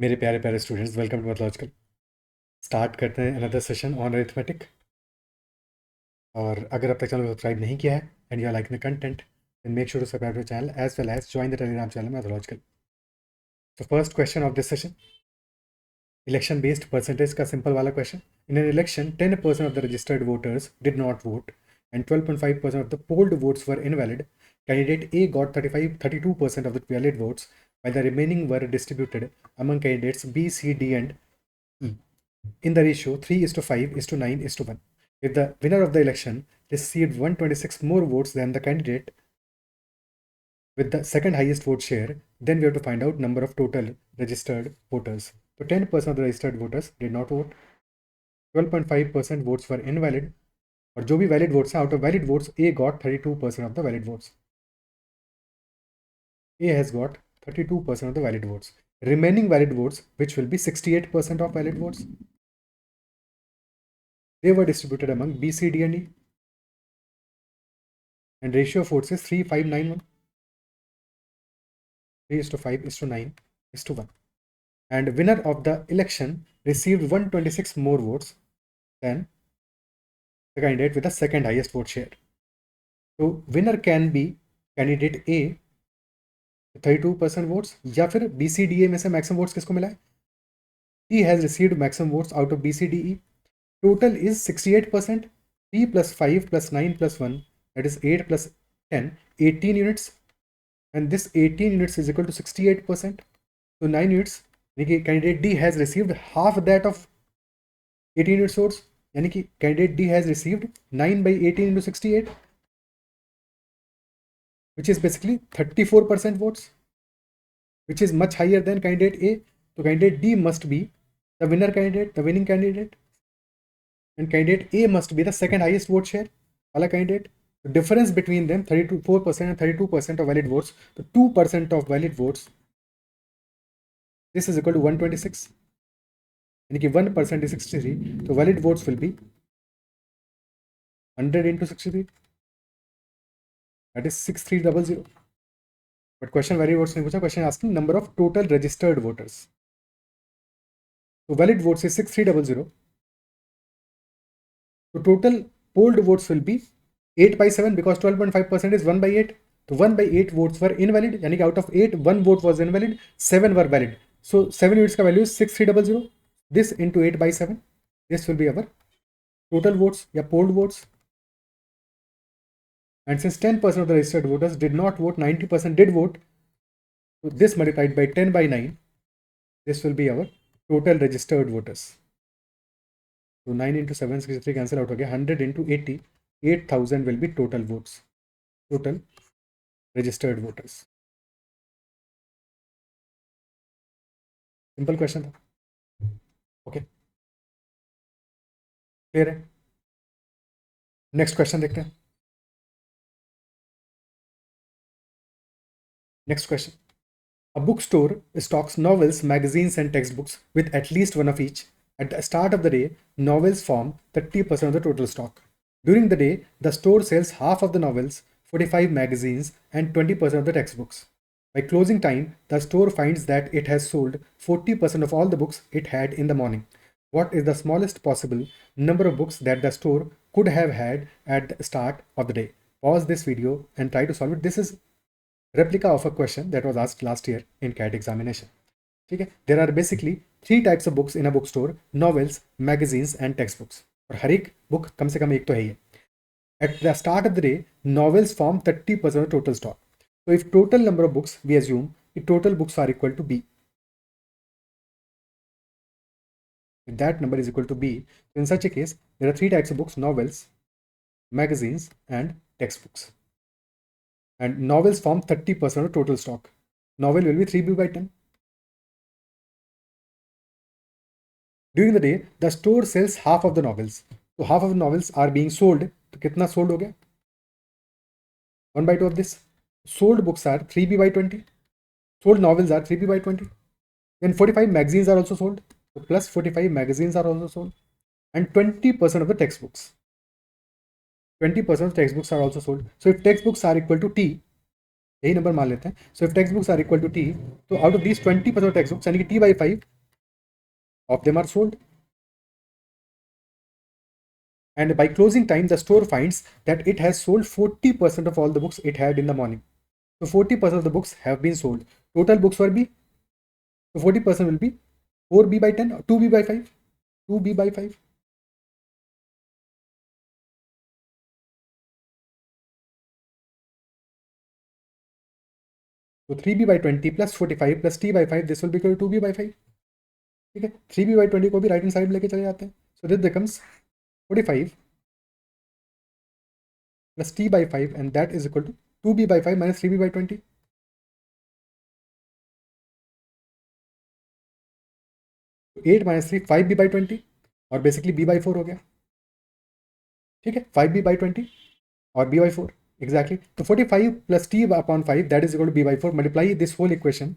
मेरे प्यारे प्यारे स्टूडेंट्स, वेलकम टू मैथलॉजिकल। स्टार्ट करते हैं अनदर सेशन ऑन अरिथमेटिक। और अगर अब तक चैनल को सब्सक्राइब नहीं किया है and you are liking the content, then make sure to subscribe to channel as well as join the Telegram channel Mathlogical. तो first question of this session, election based percentage का simple वाला question. In an election 10% of the registered voters did not vote and 12.5% of the polled votes were invalid. Candidate A got 32% of the valid votes, while the remaining were distributed among candidates B, C, D, and E in the ratio 3:5:9:1. If the winner of the election received 126 more votes than the candidate with the second highest vote share, then we have to find out number of total registered voters. So 10% of the registered voters did not vote, 12.5% votes were invalid, और जो भी valid votes हैं, out of valid votes A got 32% of the valid votes. A has got 32% of the valid votes. Remaining valid votes, which will be 68% of valid votes, they were distributed among B, C, D, and E. And ratio of votes is 3:5:9:1. 3:5:9:1. And winner of the election received 126 more votes than the candidate with the second highest vote share. So winner can be candidate A 32% votes, या फिर BCDA में से maximum votes किसको मिला है? He has received maximum votes out of BCDE. Total is 68%. 3 plus 5 plus 9 plus 1, that is 8 plus 10, 18 units. And this 18 units is equal to 68%. So 9 units, यानी कि candidate D has received half that of 18 units votes. यानी कि candidate D has received 9 by 18 into 68, which is basically 34% votes, which is much higher than candidate A. So candidate D must be the winner candidate, the winning candidate, and candidate A must be the second highest vote share wala candidate. The difference between them, 34% and 32% of valid votes, so 2% of valid votes, this is equal to 126, यानी कि 1% is 63, so valid votes will be 100 into 63, that is 6300. But question valid votes नहीं पूछा, question asking number of total registered voters. So valid votes is 6300, so total polled votes will be 8/7, because 12.5% is 1/8. So 1/8 votes were invalid, यानी कि out of 8, 1 vote was invalid, 7 were valid. So 7 units का value is 6300. This into 8/7, this will be our total votes या polled votes. And since 10% of the registered voters did not vote, 90% did vote, so this multiplied by 10/9, this will be our total registered voters. So 9 into 7, 63 cancel out हो गया, 100 into 80, 8,000 will be total votes, total registered voters. Simple question था, okay, clear है? Next question देखते हैं. Next question. A bookstore stocks novels, magazines, and textbooks with at least one of each. At the start of the day, novels form 30% of the total stock. During the day, the store sells half of the novels, 45 magazines, and 20% of the textbooks. By closing time, the store finds that it has sold 40% of all the books it had in the morning. What is the smallest possible number of books that the store could have had at the start of the day? Pause this video and try to solve it. This is replica of a question that was asked last year in CAT examination. Okay, there are basically 3 types of books in a bookstore: novels, magazines, and textbooks. और हर एक book कम से कम एक तो है ही. At the start of the day, novels form 30% of total stock. So if total number of books, we assume the total books are equal to B. If that number is equal to B, in such a case, there are 3 types of books: novels, magazines, and textbooks. And novels form 30% of total stock. Novel will be 3B/10. During the day, the store sells half of the novels. So half of the novels are being sold. तो कितना sold हो गया? 1/2 of this. Sold books are 3B/20. Sold novels are 3B/20. Then 45 magazines are also sold. So plus 45 magazines are also sold. And 20% of the textbooks. 20% of textbooks are also sold. So if textbooks are equal to T, यही number मान लेते हैं. So if textbooks are equal to T, तो out of these 20% of textbooks, यानी कि T/5, of them are sold. And by closing time, the store finds that it has sold 40% of all the books it had in the morning. So 40% of the books have been sold. Total books were B. So 40% will be 4B by 10 or 2B by 5. 2B by 5. So 3B by 20 plus 45 plus T by 5, this will be equal to 2B by 5. ठीक है, 3B by 20 को भी right hand side लेके चले जाते हैं. So this becomes 45 plus T by 5 and that is equal to 2B by 5 minus 3B by 20. 8 minus 3 5B by 20 और basically B by 4 हो गया. ठीक है, 5B by 20 और B by 4 exactly. तो 45 plus T upon 5 that is equal to B by 4. Multiply this whole equation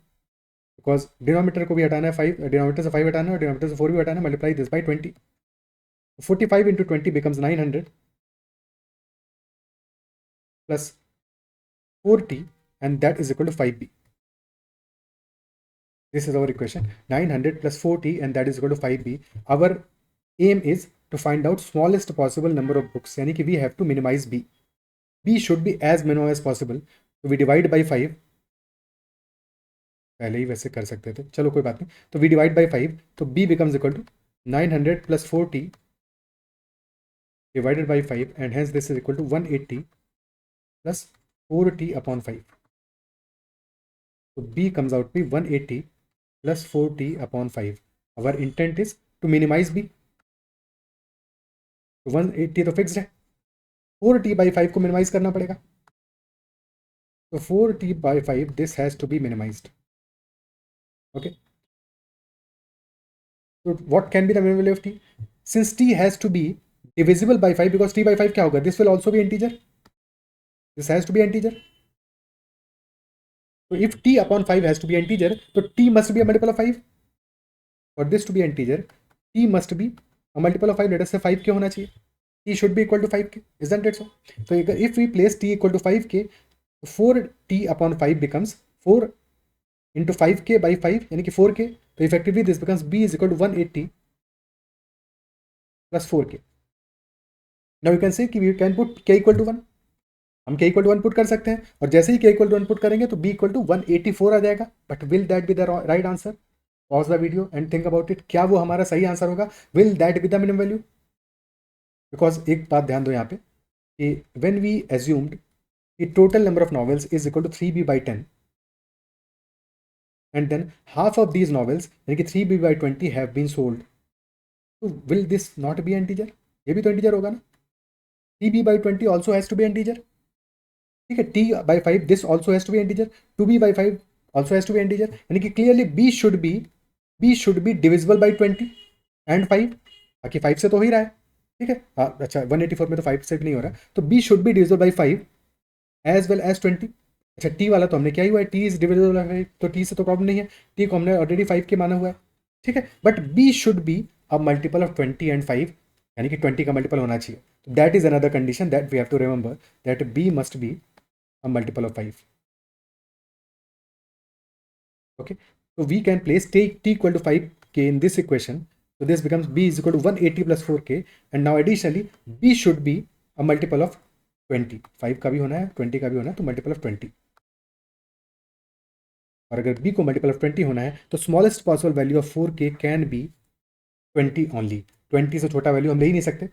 because denominator को भी हटाना है 5, डिनोमीटर से 5 हटाना है और डिनोमीटर से 4 भी हटाना है. Multiply this by 20. 45 into 20 becomes 900 plus 4t and that is equal to 5b. This is our equation. 900 plus 4t and that is equal to 5b. Our aim is to find out smallest possible number of books. यानी कि we have to minimize b. b should be as minimum as possible. So we divide by 5. पहले ही वैसे कर सकते थे, चलो कोई बात नहीं. तो we divide by 5. तो b becomes equal to 900 plus 4t divided by 5 and hence this is equal to 180 plus 4t upon 5. So b comes out to be 180 plus 4t upon 5. Our intent is to minimize b. तो 180 तो fixed है, 4t by 5 को minimise करना पड़ेगा. तो 4t by 5 this has to be minimized. Okay. So what can be the minimum value of t? Since t has to be divisible by 5 because t by 5 क्या होगा? This will also be integer. This has to be integer. So if t upon 5 has to be integer, so t must be a multiple of 5. For this to be integer, t must be a multiple of 5. Let us say 5k होना चाहिए. T should be equal to 5k. Isn't it so? So if we place t equal to 5k, 4t upon 5 becomes 4 into 5k by 5 यानी कि 4k. तो effectively this becomes b is equal to 180 plus 4k. Now you can say कि we can put k equal to 1. हम k equal to 1 put कर सकते हैं और जैसे ही k equal to 1 पुट करेंगे तो b equal to 184 आ जाएगा. But will that be the right answer? Pause the video and think about it. क्या वो हमारा सही आंसर होगा? Will that be the minimum value? Because एक बात ध्यान दो यहाँ पे कि व्हेन वी एज्यूम्ड कि total number of novels is equal to 3b by 10 and then half of these novels यानी कि 3b by 20 have been sold, so will this not be integer? ये भी तो integer होगा ना. 3b by 20 also has to be integer. ठीक है, t by 5 this also has to be integer. 2b by 5 also has to be integer. यानी कि clearly b should be divisible by 20 and 5. बाकी 5 से तो हो ही रहा है. ठीक है, अच्छा 184 में तो 5 से भी नहीं हो रहा. तो b should be divisible by 5 as well as 20. अच्छा t वाला तो हमने क्या ही हुआ है, t इज डिविजिबल बाय 5, तो t से तो प्रॉब्लम नहीं है. t को हमने ऑलरेडी 5 के माना हुआ है. ठीक है, but b should be a multiple of 20 and 5 यानी कि 20 का मल्टीपल होना चाहिए. तो that is another condition that we have to remember that b must be a multiple of 5. Okay, so we can place t equal to 5k in this equation. So this becomes b is equal to 180 plus 4k and now additionally b should be a multiple of 20. 5 का भी होना है, 20 का भी होना है, तो multiple of 20. और अगर b को मल्टीपल ऑफ 20 होना है तो smallest possible value of 4k can be 20 only. 20 से छोटा वैल्यू हम ले ही नहीं सकते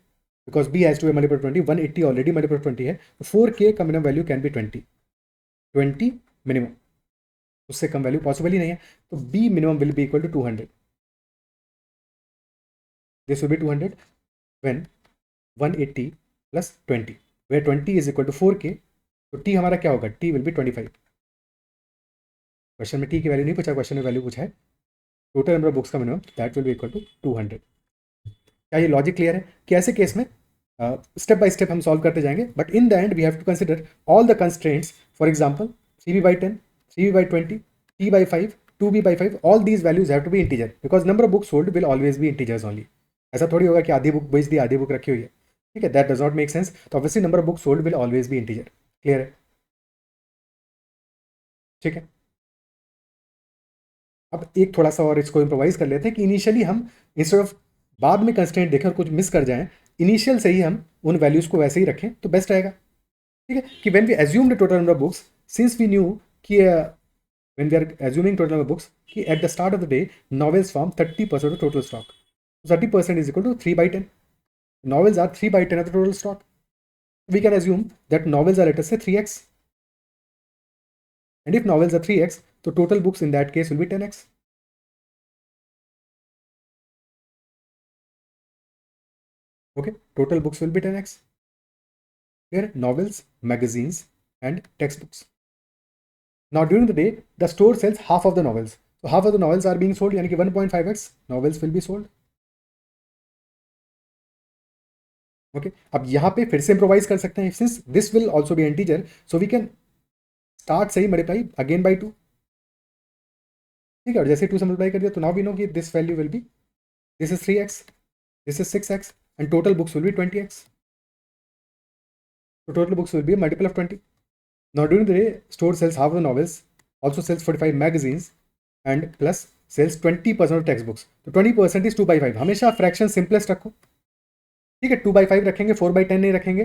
because b has to be multiple 20. 180 already multiple 20 है, तो 4k का minimum value can be 20 minimum. उससे कम वैल्यू पॉसिबल ही नहीं है. तो b minimum will be equal to 200. This will be 200 when 180 plus 20 where 20 is equal to 4k. तो t हमारा क्या होगा? t will be 25. क्वेश्चन में t की वैल्यू नहीं पूछा, क्वेश्चन में वैल्यू पूछा है टोटल नंबर ऑफ बुक्स का minimum, that will be equal to 200. क्या ये लॉजिक क्लियर है कि ऐसे केस में स्टेप बाय स्टेप हम सॉल्व करते जाएंगे, but in the end we have to consider all the constraints. For example 3b by 10, 3b by 20, t by 5, 2b by 5, all these values have to be integer because number of books sold will always be integers only. ऐसा थोड़ी होगा कि आधी book बेच दी आधी book रखी हुई है. ठीक है, that does not make sense. तो obviously number of book sold will always be integer. Clear है? ठीक है, अब एक थोड़ा सा और इसको इम्प्रोवाइज कर लेते हैं कि इनिशियली हम इंस्टेड ऑफ बाद में कंस्ट्रेंट देखें और कुछ मिस कर जाएं, इनिशियल से ही हम उन वैल्यूज़ को वैसे ही रखें तो बेस्ट रहेगा। ठीक है, कि when we assume the total number of books, since we knew कि when we are assuming total number of books कि at the start of the day novels form 30% of total stock, 30% is equal to 3/10, novels are 3/10 of the total stock. We can assume that novels are, let us say, 3x. And if novels are 3x, so total books in that case will be 10x. Okay, total books will be 10x. Here, novels, magazines, and textbooks. Now, during the day, the store sells half of the novels. So, half of the novels are being sold, यानी कि 1.5x novels will be sold. Okay, अब यहाँ पे फिर से improvise कर सकते हैं. Since this will also be integer, so we can start से ही multiply again by 2. ठीक है, और जैसे 2 से मल्टीप्लाई कर दिया तो नाउ वी नो कि this value will be, this is 3x, this is 6x, and total books will be 20x. So total books will be a multiple of 20. Now during the day, store sells half the novels, also sells 45 magazines, and plus sells 20% of textbooks. तो 20% is 2/5. हमेशा fraction simplest रखो. ठीक है, 2/5 रखेंगे, 4/10 नहीं रखेंगे,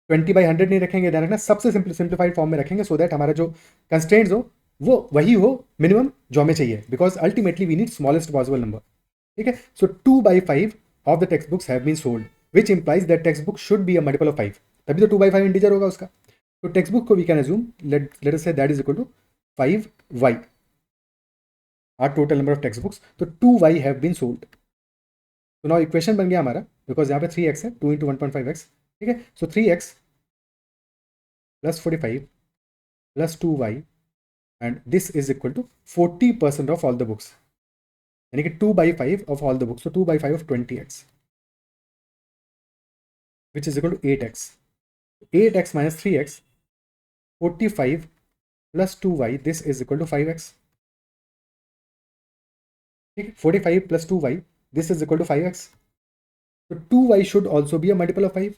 20/100 नहीं रखेंगे, ध्यान रखना सबसे सिंप्लीफाइड फॉर्म में रखेंगे सो दैट हमारा जो कंस्ट्रेंट्स हो वो वही हो मिनिमम जो हमें चाहिए, because ultimately we need smallest possible number. ठीक है, so 2/5 of the textbooks have been sold, which implies that textbook should be a multiple of 5, तभी तो 2/5 इंटीजर होगा उसका. तो टेक्स्ट बुक को we can assume, let us say that is equal to 5y, our total number of textbooks. तो 2y have been sold. तो now equation बन गया हमारा, बिकॉज यहाँ पे 3x है, 2 इंटू 1.5x. ठीक है, so 3x plus 45 plus 2y, and this is equal to 40% of all the books, यानी कि 2/5 ऑफ ऑल द बुक्स. तो 2/5 of 20x, which is equal to 8x. 8x minus 3x, 45 plus 2y, this is equal to 5x. ठीक है, 45 plus 2y, this is equal to 5x. तो 2y should also be a multiple of 5,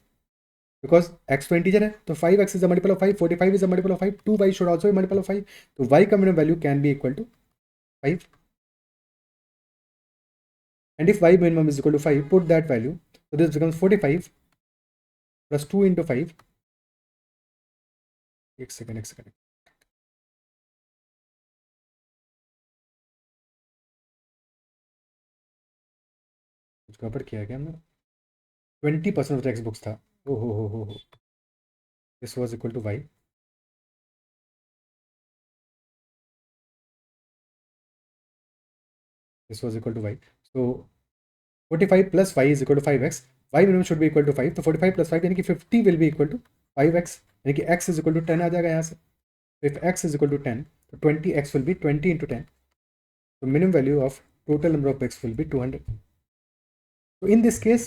because x तो integer है, तो 5x is a multiple of 5, 45 is a multiple of 5, 2y should also be a multiple of 5. तो y का minimum value can be equal to 5. And if y minimum is equal to 5, put that value. So this becomes 45 plus 2 into 5. एक second. कुछ गड़बड़ किया क्या हमने? 20% of text books था. ओ हो. This was equal to y. This was equal to y. So 45 plus y is equal to 5x. Y minimum should be equal to 5. तो 45 plus 5 यानी कि 50 will be equal to 5x, यानी कि x is equal to 10 आ जाएगा यहाँ से. So if x is equal to 10, तो 20x will be 20 into 10. So minimum value of total number of bits will be 200. So in this case,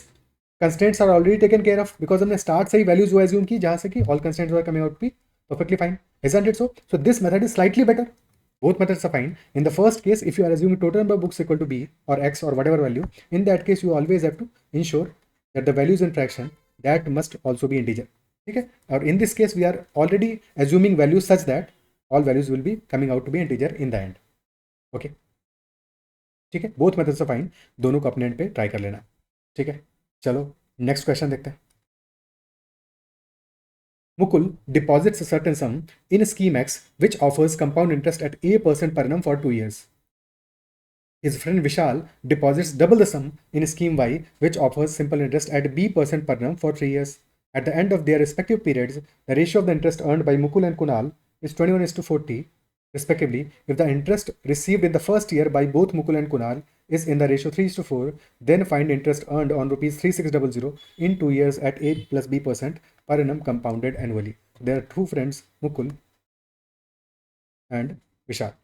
constraints are already taken care of, because हमने start से ही values वो assume की जहाँ से कि all constraints are coming out to be perfectly fine. Isn't it so? So this method is slightly better. Both methods are fine. In the first case, if you are assuming total number of books equal to b or x or whatever value, in that case you always have to ensure that the values in fraction that must also be integer. ठीक है, और in this case we are already assuming values such that all values will be coming out to be integer in the end. Okay, ठीक है, both methods are fine. दोनों को अपने end पे try कर लेना. ठीक है, चलो नेक्स्ट क्वेश्चन देखते हैं. Mukul deposits a certain sum in scheme X, which offers compound interest at A% per annum for 2 years. His friend Vishal deposits double the sum in scheme Y, which offers simple interest at B% per annum for 3 years. At the end of their respective periods, the ratio of the interest earned by Mukul and Kunal is 21:40, respectively. If the interest received in the first year by both Mukul and Kunal is in the ratio 3:4, then find interest earned on rupees 3600 in 2 years at A plus B% per annum compounded annually. There are two friends, Mukul and Vishal.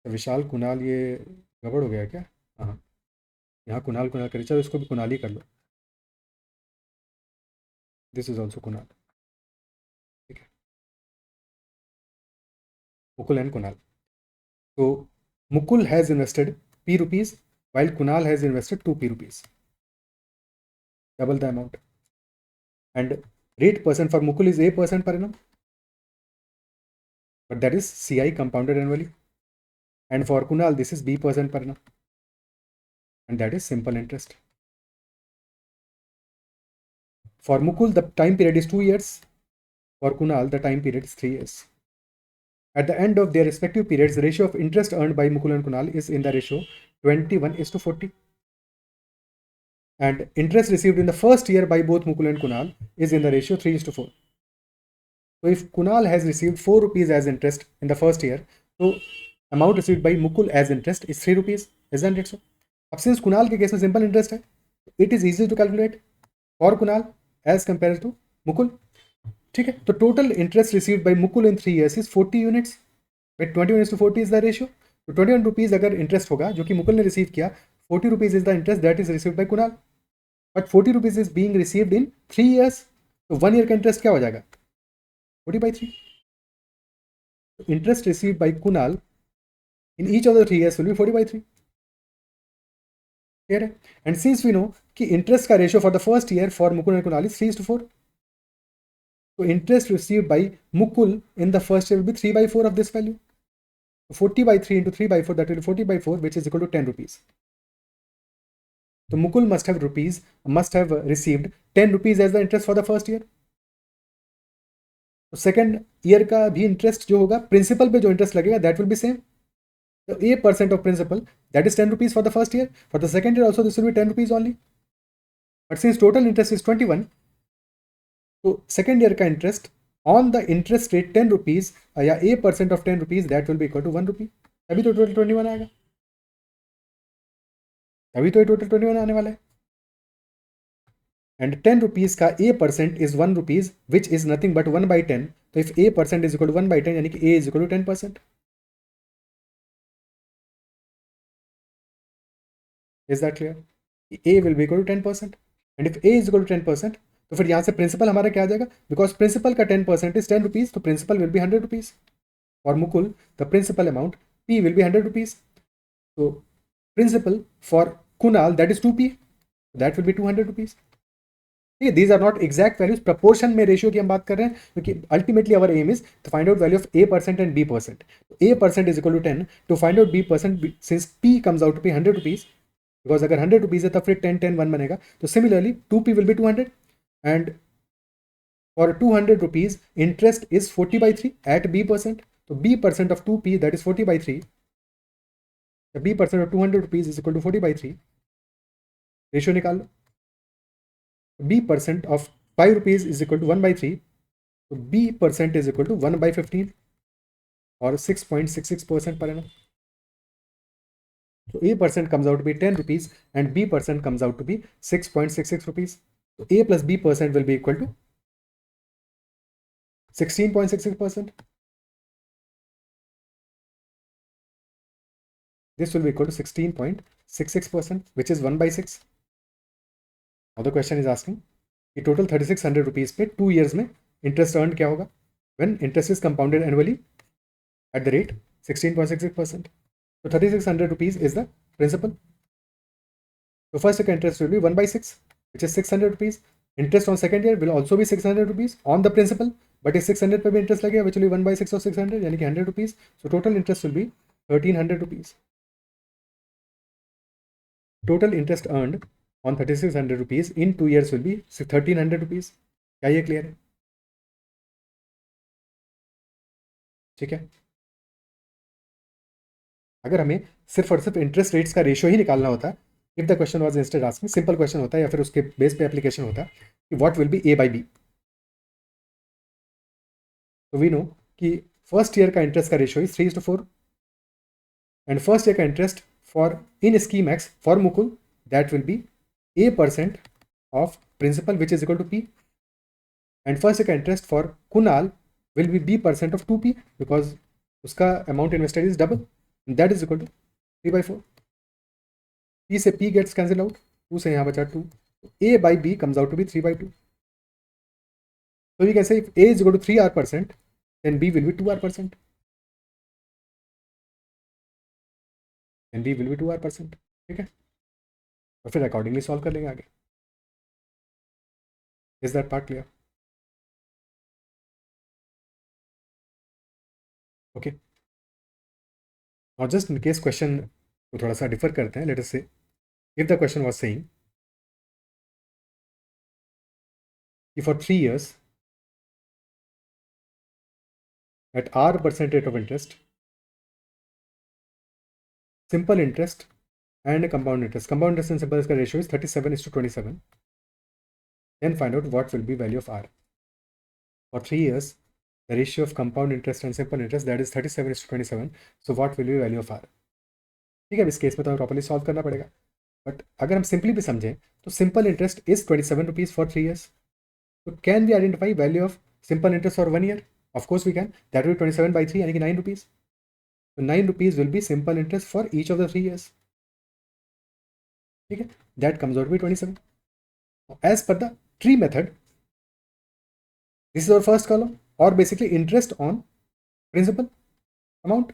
विशाल कुणाल, ये गड़बड़ हो गया क्या? हाँ, यहाँ कुणाल कुणाल करिए, चलो इसको भी कुणाल ही कर लो. This is also Kunal. ठीक है, मुकुल एंड कुणाल. तो Mukul has invested p rupees while Kunal has invested 2p rupees. Double the amount. And rate percent for Mukul is A% per annum. but that is CI compounded annually. And for Kunal, this is B% per annum. And that is simple interest. For Mukul, the time period is 2 years. For Kunal, the time period is 3 years. At the end of their respective periods, the ratio of interest earned by Mukul and Kunal is in the ratio 21:40. And interest received in the first year by both Mukul and Kunal is in the ratio 3:4. So if Kunal has received 4 rupees as interest in the first year, so amount received by Mukul as interest is 3 rupees. Isn't it so? अब since Kunal के case में simple interest है, it is easy to calculate for Kunal as compared to Mukul. ठीक है, तो total interest received by Mukul in 3 years is 40 units. But 21:40 is the ratio. तो 21 rupees अगर interest होगा जो कि मुकुल ने receive किया, 40 rupees is the interest that is received by Kunal. But 40 rupees is being received in 3 years. तो 1 year का interest क्या हो जाएगा? 40/3. Interest received by Kunal in each of the 3 years will be 40/3. Clear है? And since we know कि interest का ratio for the first year for Mukul and Kunal is 3:4. So interest received by Mukul in the first year will be 3/4 of this value. 40/3 into 3/4, that will be 40/4, which is equal to 10 rupees. So Mukul must have received 10 rupees as the interest for the first year. तो second year का भी interest जो होगा principal पे जो interest लगेगा that will B same. तो 8% of principal that is 10 rupees for the first year. For the second year also this will be 10 rupees only. But since total interest is 21, तो second year का interest on the interest rate 10 rupees या 8% of 10 rupees that will be equal to 1 rupee. तभी तो total 21 आएगा. तभी तो ये total 21 आने वाला है. And 10 rupees का A% is 1 rupees, which is nothing but 1/10. So if A% is equal to 1/10, यानी कि A is equal to 10%. Is that clear? A will be equal to 10%. And if A is equal to 10%, तो फिर यहाँ से principal हमारा क्या आ जाएगा? Because principal का 10% is 10 rupees, तो principal will be 100 rupees. For Mukul, the principal amount P will be 100 rupees. So principal for Kunal, that is 2P, that will be 200 rupees. These are not exact values. Proportion में ratio की हम बात कर रहे हैं क्योंकि ultimately our aim is to find out value of A% and B%. A% is equal to 10. To find out B%, since P comes out to be 100 rupees, because अगर 100 rupees है तो फिर 10 10 1 बनेगा. तो similarly 2P will be 200 and for 200 rupees interest is 40/3 at B%. तो B% of 2P that is 40/3. B% of 200 rupees is equal to 40/3. Ratio निकाल लो. B% of 5 rupees is equal to 1/3. So B% is equal to 1/15 or 6.66% per annum. So A% comes out to be 10 rupees and B% comes out to be 6.66 rupees. So A plus B% will be equal to 16.66%. This will be equal to 16.66%, which is 1/6. Now the question is asking कि total 3600 rupees पे 2 years में interest earned क्या होगा when interest is compounded annually at the rate 16.66%. So 3600 rupees is the principal. So first year interest will be 1/6, which is 600 rupees. Interest on second year will also be 600 rupees on the principal, but इस 600 पे भी interest लगेगा, which will be 1/6 of 600 यानी कि 100 rupees. So total interest will be 1300 rupees. Total interest earned on 3600 rupees in 2 years will be 1300 rupees. क्या ये clear है? ठीक है. अगर हमें सिर्फ और सिर्फ इंटरेस्ट रेट्स का रेशियो ही निकालना होता, if the question was instead asking, simple question होता है या फिर उसके बेस पे एप्लीकेशन होता कि व्हाट विल बी A/B. तो वी नो कि फर्स्ट ईयर का इंटरेस्ट का ratio is 3:4 and first year का interest for in scheme X for Mukul that will be A% of principal, which is equal to P, and first year का interest for Kunal will be B% of 2P because उसका amount invested is double, that is equal to 3/4. P से P gets cancelled out, 2 से यहाँ बचा 2. A/B comes out to be 3/2. So we can say if A is equal to 3R%, then B will be 2R%. Then B will be 2R%. ठीक है, और फिर accordingly solve कर लेंगे आगे. Is that part clear? Okay, और just in case question को थोड़ा सा डिफर करते हैं, लेट अस से if the question was saying कि for 3 years at R% rate of interest, simple interest and compound interest. Compound interest and simple interest ratio is 37:27. Then find out what will be value of R. For 3 years, the ratio of compound interest and simple interest, that is 37:27. So what will be value of R? ठीक है, इस case में तो हमें properly solve करना पड़ेगा, but अगर हम सिंपली भी समझें तो simple interest is 27 rupees for 3 years. So can we identify value of simple interest for 1 year? Of course we can. That will be 27/3 यानी कि 9 rupees. So 9 rupees will be simple interest for each of the 3 years. ठीक है, that comes out to be 27. As per the tree method, this is our first column, or basically interest on principal amount.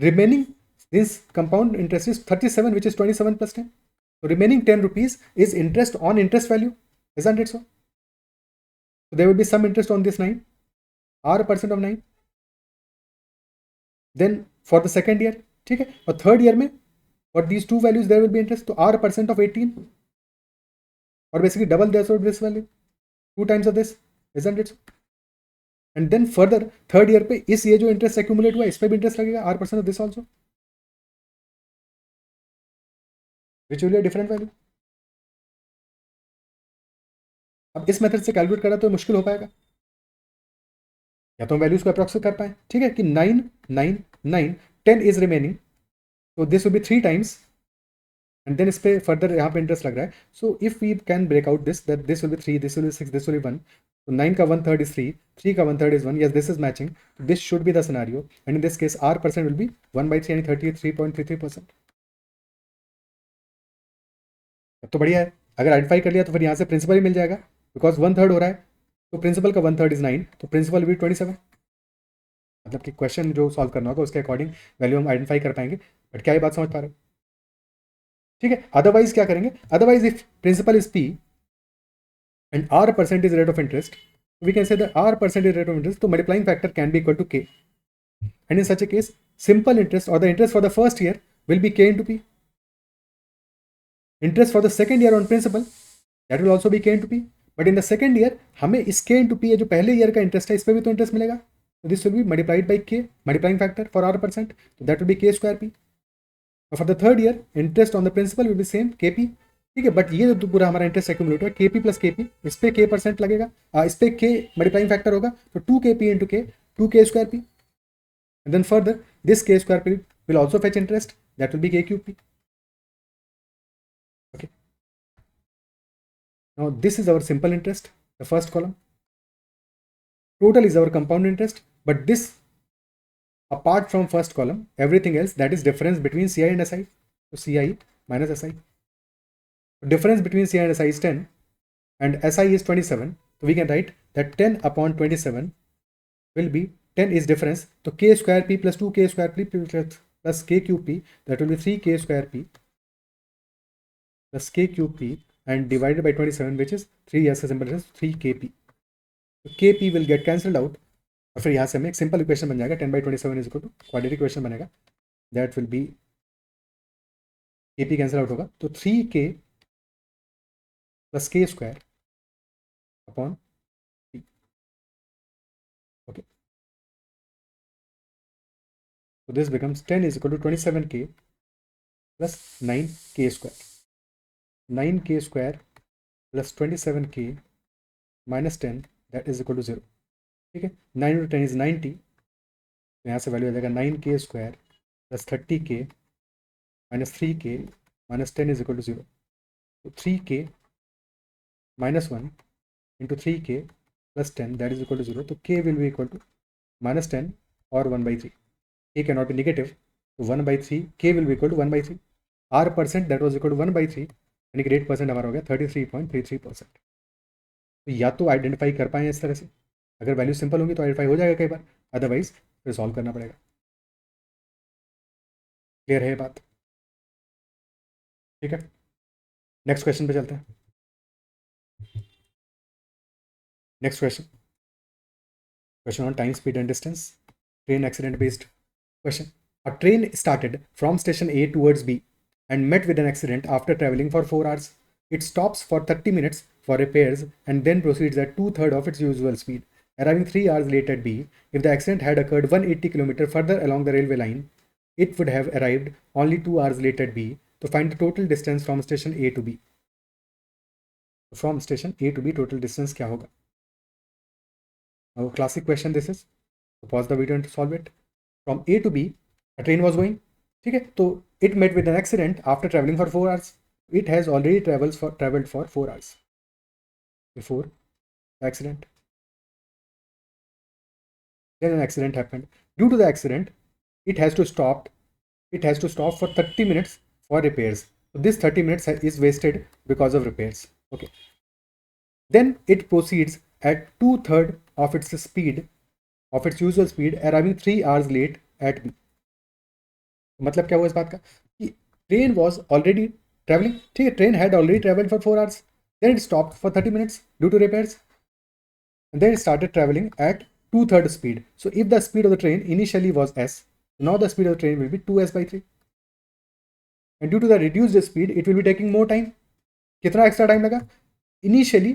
Remaining, this compound interest is 37, which is 27 plus 10. So remaining 10 rupees is interest on interest value, isn't it so? So there will be some interest on this 9, R% of 9. Then for the second year, ठीक है, और third year में for these two values there will be interest, तो R% of 18, or basically double this value, 2 times of this, isn't it so? And then further third year पे इस ये जो interest accumulate हुआ इस पे भी इंटरेस्ट लगेगा, R% of this also, which will be a different value. अब इस मेथड से कैलकुलेट करना तो मुश्किल हो पाएगा, या तो हम वैल्यूज को अप्रोक्सीमेट कर पाए, ठीक है, कि 9 9 9 10 इज रिमेनिंग, तो this will be 3 times, and then इस पे फर्दर यहाँ पे इंटरेस्ट लग रहा है. So if we can break out this, that this will be 3, this will be 6, this will be 1. तो 9 का 1/3 इज 3, 3 का 1/3 is 1. Yes, this is matching. This should be the scenario, and in this case R% will be 1/3 यानी 33.33%. अब तो बढ़िया है, अगर identify कर लिया तो फिर यहाँ से प्रिंसिपल ही मिल जाएगा, बिकॉज 1/3 हो रहा है, तो प्रिंसिपल का 1/3 इज 9, तो प्रिंसिपल भी 27. मतलब कि क्वेश्चन जो सॉल्व करना होगा उसके अकॉर्डिंग वैल्यू हम आइडेंटिफाई कर पाएंगे. बट क्या ये बात समझ पा रहे हो? ठीक है, अदरवाइज क्या करेंगे, otherwise if principal is P and R% is rate of interest, we can say that R% is rate of interest, so multiplying factor can be equal to K. And in such a case, simple interest or the interest for the first year will be K into P. Interest for the second year on principal, that will also be K into P. But in the second year, हमें इस K into P जो पहले year का interest है इस पर भी तो इंटरेस्ट मिलेगा, so this will be multiplied by K, multiplying factor for R%, so that will be K square P. For the third year, interest on the principal will be same KP. ठीक है, but ये जो पूरा हमारा interest accumulate हुआ KP plus KP, इस पे K% लगेगा, इस पे K मल्टीप्लाइंग फैक्टर होगा, तो 2KP into K, 2K square P. And then further this K square P will also fetch interest, that will be K cube P. Okay, now this is our simple interest, the first column. Total is our compound interest, but this apart from first column, everything else, that is difference between CI and SI. So CI minus SI. Difference between CI and SI is 10 and SI is 27. So we can write that 10 upon 27 will be 10 is difference. So K square P plus 2K square P plus K cube P, that will be 3K square P plus K cube P and divided by 27, which is 3 as a simple as 3KP. So KP will get cancelled out, और फिर यहाँ से हमें एक simple equation बन जाएगा 10/27 is equal to quadratic equation बनेगा, that will be KP cancel out होगा, तो 3K plus K square upon P. Okay, so this becomes 10 is equal to 27K plus 9K square. 9K square plus 27K minus 10, that is equal to 0. ठीक है, 9 into 10 is 90, तो यहाँ से value आ जाएगा 9K square plus 30K minus 3K minus 10 is equal to 0. तो 3K minus 1 into 3K plus 10, that is equal to 0. तो K will be equal to minus 10 or 1/3. K cannot be negative, so 1/3, K will be equal to 1/3. R% that was equal to 1/3, यानी कि rate percent हमारा हो गया 33.33%. तो या तो identify कर पाए इस तरह से, अगर वैल्यू सिंपल होंगी तो आइडेंटिफाई हो जाएगा कई बार, अदरवाइज फिर सॉल्व करना पड़ेगा. क्लियर है ये बात? ठीक है, नेक्स्ट क्वेश्चन पे चलते हैं. Next question, question on time, speed and distance. train accident based question. A train started from station A towards B and met with an accident after traveling for 4 hours. It stops for 30 minutes for repairs and then proceeds at two-thirds of its usual speed, arriving 3 hours late at B. If the accident had occurred 180 km further along the railway line, it would have arrived only 2 hours late at B. To find the total distance from station A to B. From station A to B, total distance क्या होगा? Now, classic question this is. So pause the video and solve it. From A to B, a train was going. ठीक है, तो it met with an accident after traveling for 4 hours. It has already traveled for 4 hours before the accident. Then an accident happened. Due to the accident, it has to stop. It has to stop for 30 minutes for repairs. So this 30 minutes is wasted because of repairs. Okay. Then it proceeds at two-thirds of its speed, of its usual speed, arriving 3 hours late at B. मतलब क्या हुआ इस बात का कि train was already travelling. ठीक है, train had already travelled for 4 hours. Then it stopped for 30 minutes due to repairs. And then it started traveling at two-thirds speed. So if the speed of the train initially was s, now the speed of the train will be 2s by 3. And due to the reduced speed, it will be taking more time. कितना extra time लगा? Initially,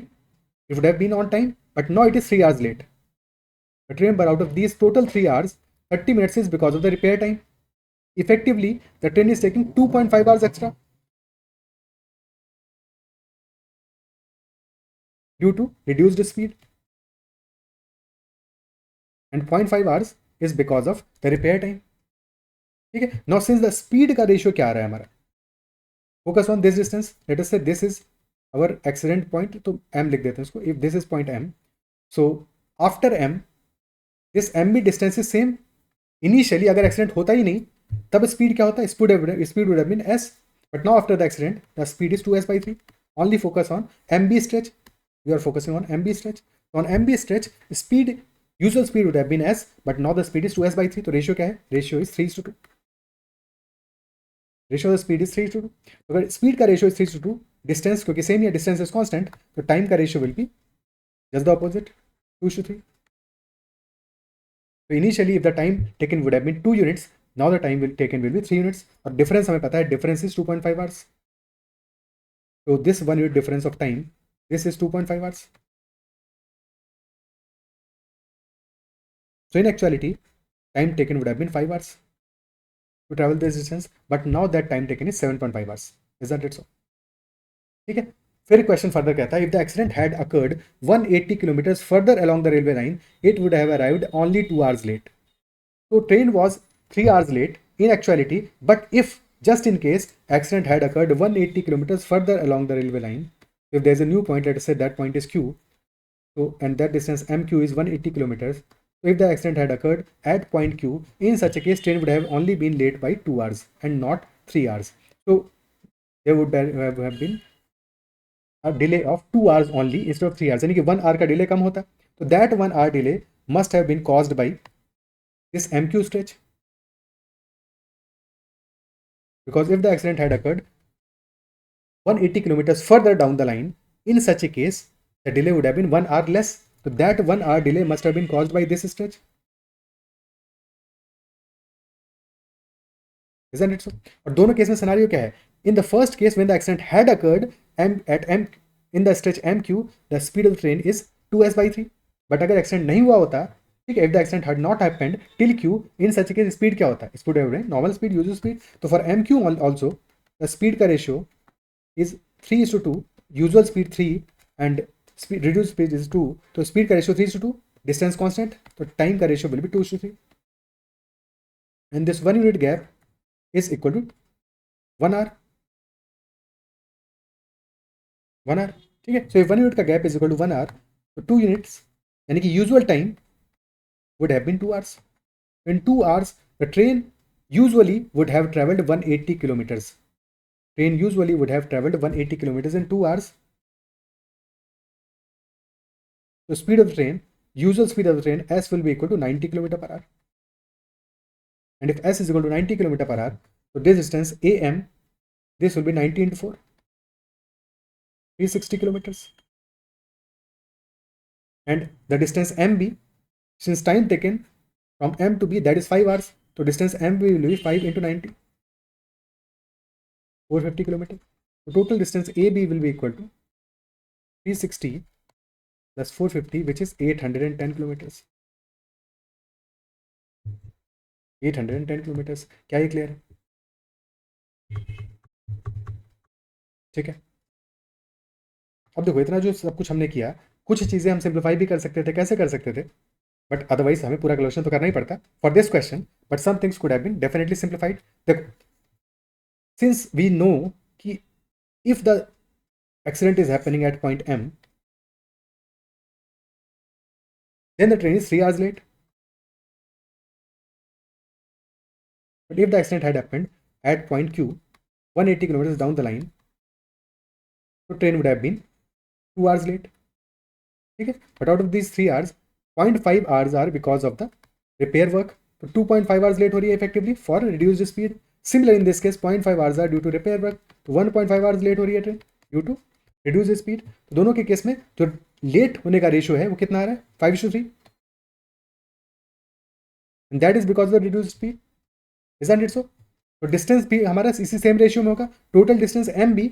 it would have been on time, but now it is 3 hours late. The train, but out of these total 3 hours, 30 minutes is because of the repair time. Effectively, the train is taking 2.5 hours extra due to reduced speed. And 0.5 hours is because of the repair time. ठीक है, now since the speed का ratio क्या आ रहा है हमारा, focus on this distance. Let us say this is our accident point, तो m लिख देते हैं इसको. If this is point m, so after m, this m भी distance is same. Initially अगर accident होता ही नहीं, तब speed क्या होता है? Speed would have been s, but now after the accident, the speed is 2s by 3. Only focus on mb stretch. We are focusing on mb stretch. On mb stretch, speed, usual speed would have been s, but now the speed is 2s by 3. तो ratio क्या है? Ratio is 3:2. Ratio of the speed is 3:2. तो अगर speed का ratio is 3:2, distance क्योंकि same है, distance is constant, तो time का ratio will be just the opposite, 2:3. So initially, if the time taken would have been 2 units, now the time taken will be 3 units. और difference हमें पता है, difference is 2.5 hours. So this 1 unit difference of time, this is 2.5 hours. So in actuality, time taken would have been 5 hours to travel this distance, but now that time taken is 7.5 hours. Isn't it so? ठीक है, फिर question further कहता है, if the accident had occurred 180 kilometers further along the railway line, it would have arrived only 2 hours late. So train was 3 hours late in actuality, but if just in case accident had occurred 180 kilometers further along the railway line, if there's a new point, let us say that point is Q, so and that distance MQ is 180 kilometers. So if the accident had occurred at point Q, in such a case train would have only been late by 2 hours and not 3 hours. So there would have been a delay of 2 hours only instead of 3 hours. यानी कि 1 hour का delay कम होता. So that 1 hour delay must have been caused by this MQ stretch. Because if the accident had occurred 180 kilometers further down the line, in such a case, the delay would have been 1 hour less. So that 1 hour delay must have been caused by this stretch. Isn't it so? और दोनों case में scenario क्या है? In the first case, when the accident had occurred in the stretch MQ, the speed of the train is 2s by 3. But अगर accident नहीं हुआ होता, ठीक है, if the accident had not happened till Q, in such a case speed क्या होता है? Speed would have been normal speed, usual speed. तो for MQ also, the speed का ratio is 3:2, usual speed 3 and speed reduced speed is 2. तो speed का ratio 3:2, distance constant, तो time का ratio will be 2:3. And this 1 unit gap is equal to 1 hour. 1 hour, ठीक है. So if 1 unit का gap is equal to 1 hour, so 2 units, यानी कि usual time would have been 2 hours. In 2 hours, the train usually would have traveled 180 kilometers. Train usually would have traveled 180 kilometers in 2 hours. So speed of the train, usual speed of the train, S will be equal to 90 km per hour. And if S is equal to 90 km per hour, so this distance AM, this will be 90 into 4, 360 kilometers. And the distance MB, since time taken from M to B that is 5 hours. तो distance M will be 5 into 90, 450 kilometre. तो total distance AB will be equal to 360 plus 450 which is 810 kilometers. 810 kilometres. क्या ये clear है? ठीक है. अब देखो इतना जो सब कुछ हमने किया, कुछ चीज़ें हम सिंप्लीफाई भी कर सकते थे. कैसे कर सकते थे? बट अदरवाइज हमें पूरा कैलकुलेशन तो करना ही पड़ता for this question. But some things could have been definitely simplified. देखो, सिंस वी नो कि if the accident is happening at point M, then the train is 3 hours late. But if the accident had happened at point Q, 180 kilometers down the line, the train would have been 2 hours late. ठीक है. But out of these 3 hours, 0.5 hours are because of the repair work. तो 2.5 hours late हो रही है effectively for reduced speed. Similar in this case, 0.5 hours are due to repair work. तो 1.5 hours late हो रही है train due to reduced speed. तो दोनों के केस में जो लेट होने का रेशियो है वो कितना आ रहा है? 5:3. And that is because of the reduced speed. Isn't it so? तो डिस्टेंस भी हमारा इसी सेम रेशियो में होगा. Total distance M B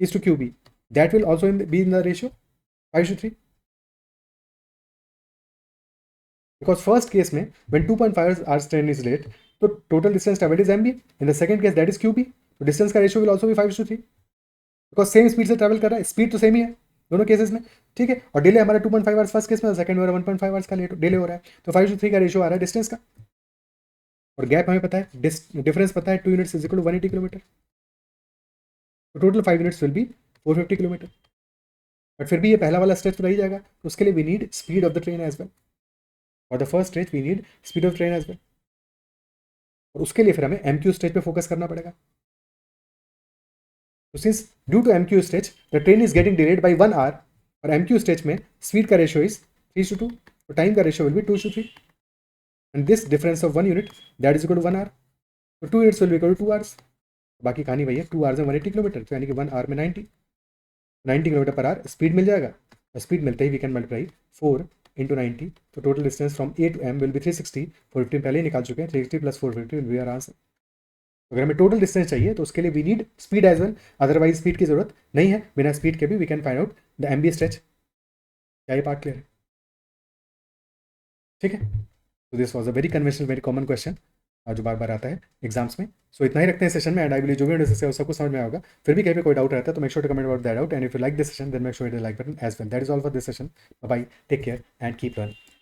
is to Q B, that will also be in the ratio 5:3. Because first case में when 2.5 hours train is late, तो total distance travelled is M B. In the second case that is Q B. तो distance का ratio will also be 5:3. Because same speed से travel कर रहा है, speed तो same ही है दोनों केसेस में. ठीक है. और डिले हमारा 2.5 आवर्स फर्स्ट केस में, सेकंड में 1.5 आवर्स का डिले हो रहा है. तो 5:3 का रेशियो आ रहा है डिस्टेंस का. और गैप हमें पता है, डिफरेंस पता है, 2 units is equal to 180 kilometre. तो total 5 units will be 450 kilometre. But फिर भी ये पहला वाला स्ट्रेच तो रह ही जाएगा. तो उसके लिए we need speed of the train as well. For the first stretch we need speed of train as well. और उसके लिए फिर हमें एम क्यू स्ट्रेच पे फोकस करना पड़ेगा. तो since due to M Q stretch the train is getting delayed by 1 hour, और एम क्यू स्ट्रेच में स्पीड का रेशियो इज 3:2, तो टाइम का ratio will be 2:3. And this difference of 1 unit that is equal to 1 hour. तो 2 units will be equal to 2 hours. बाकी कहानी वही है, 2 आवर्स में 180 किलोमीटर, तो यानी कि 1 आवर में 90 किलोमीटर पर आवर स्पीड मिल जाएगा. और स्पीड मिलते ही वी कैन मल्टीप्लाई 4 into 90. तो total distance from A to M will be 360. 450 पहले ही निकाल चुके हैं. 360 plus 450 will be our answer. अगर हमें टोटल डिस्टेंस चाहिए तो उसके लिए we need speed as well. Otherwise speed की जरूरत नहीं है. बिना स्पीड के भी we can find out the M B stretch. क्या ये पार्ट क्लियर है? ठीक है. तो this was a very conventional, very common question जो बार बार आता है एग्जाम्स में. सो इतना ही रखते हैं सेशन में. एंड आई बिलीव जो भी डिस्कस है सबको समझ में आएगा. फिर भी कहीं पे कोई डाउट रहता है तो make sure to comment about that doubt. And if you like this session then make sure hit the like button as well. That is all for this session. Bye, take care and keep learning.